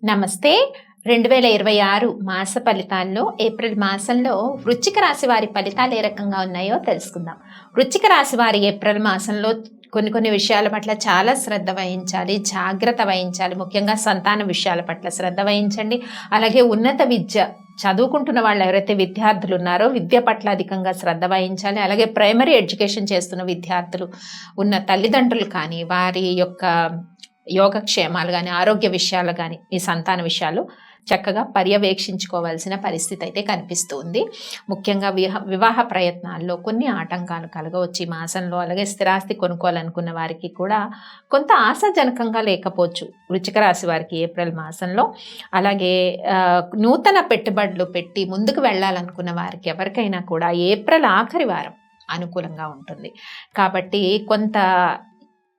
నమస్తే. 2026 మాస ఫలితాల్లో ఏప్రిల్ మాసంలో వృశ్చిక రాశి వారి ఫలితాలు ఏ రకంగా ఉన్నాయో తెలుసుకుందాం. వృశ్చిక రాశి వారి ఏప్రిల్ మాసంలో కొన్ని విషయాల పట్ల చాలా శ్రద్ధ వహించాలి, జాగ్రత్త వహించాలి. ముఖ్యంగా సంతాన విషయాల పట్ల శ్రద్ధ వహించండి. అలాగే ఉన్నత విద్య చదువుకుంటున్న వాళ్ళు ఎవరైతే విద్యార్థులు ఉన్నారో విద్య పట్ల అధికంగా శ్రద్ధ వహించాలి. అలాగే ప్రైమరీ ఎడ్యుకేషన్ చేస్తున్న విద్యార్థులు ఉన్న తల్లిదండ్రులు కానీ వారి యొక్క యోగక్షేమాలు కానీ ఆరోగ్య విషయాలు కానీ ఈ సంతాన విషయాలు చక్కగా పర్యవేక్షించుకోవాల్సిన పరిస్థితి అయితే కనిపిస్తుంది. ముఖ్యంగా వివాహ ప్రయత్నాల్లో కొన్ని ఆటంకాలు కలగవచ్చు ఈ మాసంలో. అలాగే స్థిరాస్తి కొనుక్కోవాలనుకున్న వారికి కూడా కొంత ఆశాజనకంగా లేకపోవచ్చు వృశ్చిక రాశి వారికి ఏప్రిల్ మాసంలో. అలాగే నూతన పెట్టుబడులు పెట్టి ముందుకు వెళ్ళాలనుకున్న వారికి ఎవరికైనా కూడా ఏప్రిల్ ఆఖరి వారం అనుకూలంగా ఉంటుంది. కాబట్టి కొంత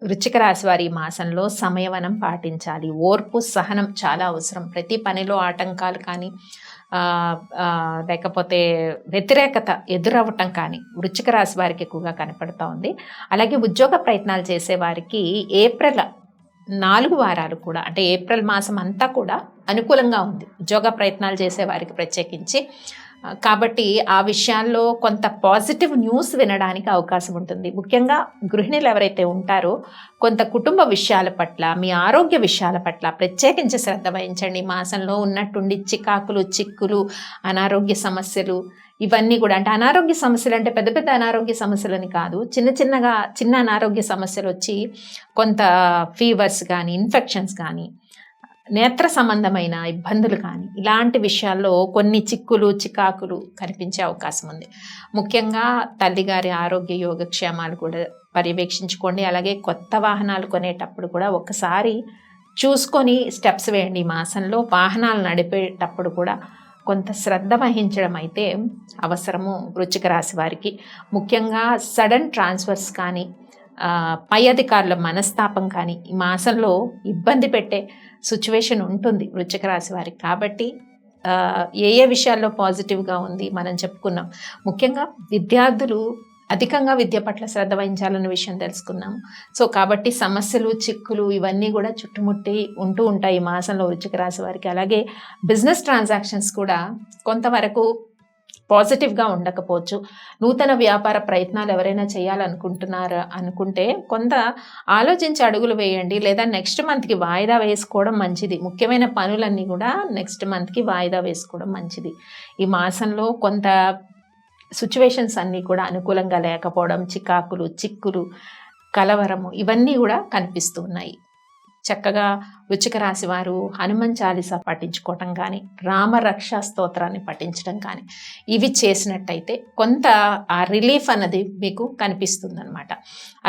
వృశ్చిక రాశి వారి మాసంలో సమయవనం పాటించాలి. ఓర్పు సహనం చాలా అవసరం. ప్రతి పనిలో ఆటంకాలు కానీ లేకపోతే వ్యతిరేకత ఎదురవ్వటం కానీ వృశ్చిక రాశి వారికి ఎక్కువగా కనపడుతూ ఉంది. అలాగే ఉద్యోగ ప్రయత్నాలు చేసే వారికి ఏప్రిల్ 4 వారాలు కూడా, అంటే ఏప్రిల్ మాసం అంతా కూడా అనుకూలంగా ఉంది ఉద్యోగ ప్రయత్నాలు చేసే వారికి ప్రత్యేకించి. కాబట్టి ఆ విషయాల్లో కొంత పాజిటివ్ న్యూస్ వినడానికి అవకాశం ఉంటుంది. ముఖ్యంగా గృహిణులు ఎవరైతే ఉంటారో కొంత కుటుంబ విషయాల పట్ల, మీ ఆరోగ్య విషయాల పట్ల ప్రత్యేకించి శ్రద్ధ వహించండి. మాసంలో ఉన్నట్టుండి చికాకులు, చిక్కులు, అనారోగ్య సమస్యలు ఇవన్నీ కూడా, అంటే అనారోగ్య సమస్యలు అంటే పెద్ద పెద్ద అనారోగ్య సమస్యలని కాదు, చిన్న అనారోగ్య సమస్యలు వచ్చి కొంత ఫీవర్స్ కానీ, ఇన్ఫెక్షన్స్ కానీ, నేత్ర సంబంధమైన ఇబ్బందులు కానీ ఇలాంటి విషయాల్లో కొన్ని చిక్కులు, చికాకులు కనిపించే అవకాశం ఉంది. ముఖ్యంగా తల్లిగారి ఆరోగ్య యోగక్షేమాలు కూడా పర్యవేక్షించుకోండి. అలాగే కొత్త వాహనాలు కొనేటప్పుడు కూడా ఒకసారి చూసుకొని స్టెప్స్ వేయండి. ఈ మాసంలో వాహనాలు నడిపేటప్పుడు కూడా కొంత శ్రద్ధ వహించడం అయితే అవసరము వృశ్చిక రాశి వారికి. ముఖ్యంగా సడన్ ట్రాన్స్ఫర్స్ కానీ, పై అధికారుల మనస్తాపం కానీ ఈ మాసంలో ఇబ్బంది పెట్టే సిచ్యువేషన్ ఉంటుంది వృశ్చిక రాశి వారికి. కాబట్టి ఏ విషయాల్లో పాజిటివ్గా ఉంది మనం చెప్పుకున్నాం. ముఖ్యంగా విద్యార్థులు అధికంగా విద్య పట్ల శ్రద్ధ వహించాలన్న విషయం తెలుసుకున్నాం. సో కాబట్టి సమస్యలు, చిక్కులు ఇవన్నీ కూడా చుట్టుముట్టి ఉంటూ ఉంటాయి ఈ మాసంలో వృశ్చిక రాశి వారికి. అలాగే బిజినెస్ ట్రాన్సాక్షన్స్ కూడా కొంతవరకు పాజిటివ్గా ఉండకపోవచ్చు. నూతన వ్యాపార ప్రయత్నాలు ఎవరైనా అనుకుంటే కొంత ఆలోచించి అడుగులు వేయండి, లేదా నెక్స్ట్ మంత్కి వాయిదా వేసుకోవడం మంచిది. ముఖ్యమైన పనులన్నీ కూడా నెక్స్ట్ మంత్కి వాయిదా వేసుకోవడం మంచిది. ఈ మాసంలో కొంత సిచ్యువేషన్స్ అన్నీ కూడా అనుకూలంగా లేకపోవడం, చికాకులు, చిక్కులు, కలవరము ఇవన్నీ కూడా కనిపిస్తూ ఉన్నాయి. చక్కగా వృశ్చిక రాశి వారు హనుమాన్ చాలీసా పఠించుకోవటం కానీ, రామరక్షా స్తోత్రాన్ని పఠించడం కానీ ఇవి చేసినట్టయితే కొంత ఆ రిలీఫ్ అన్నది మీకు కనిపిస్తుందన్నమాట.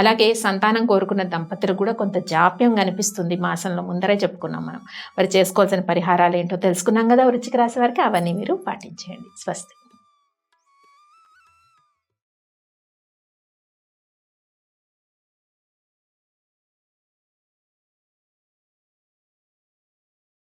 అలాగే సంతానం కోరుకున్న దంపతులు కూడా కొంత జాప్యం కనిపిస్తుంది మాసంలో. ముందరే చెప్పుకున్నాం మనం. మరి చేసుకోవాల్సిన పరిహారాలు ఏంటో తెలుసుకున్నాం కదా వృశ్చిక రాశి వారికి. అవన్నీ మీరు పాటించేయండి. స్వస్తి.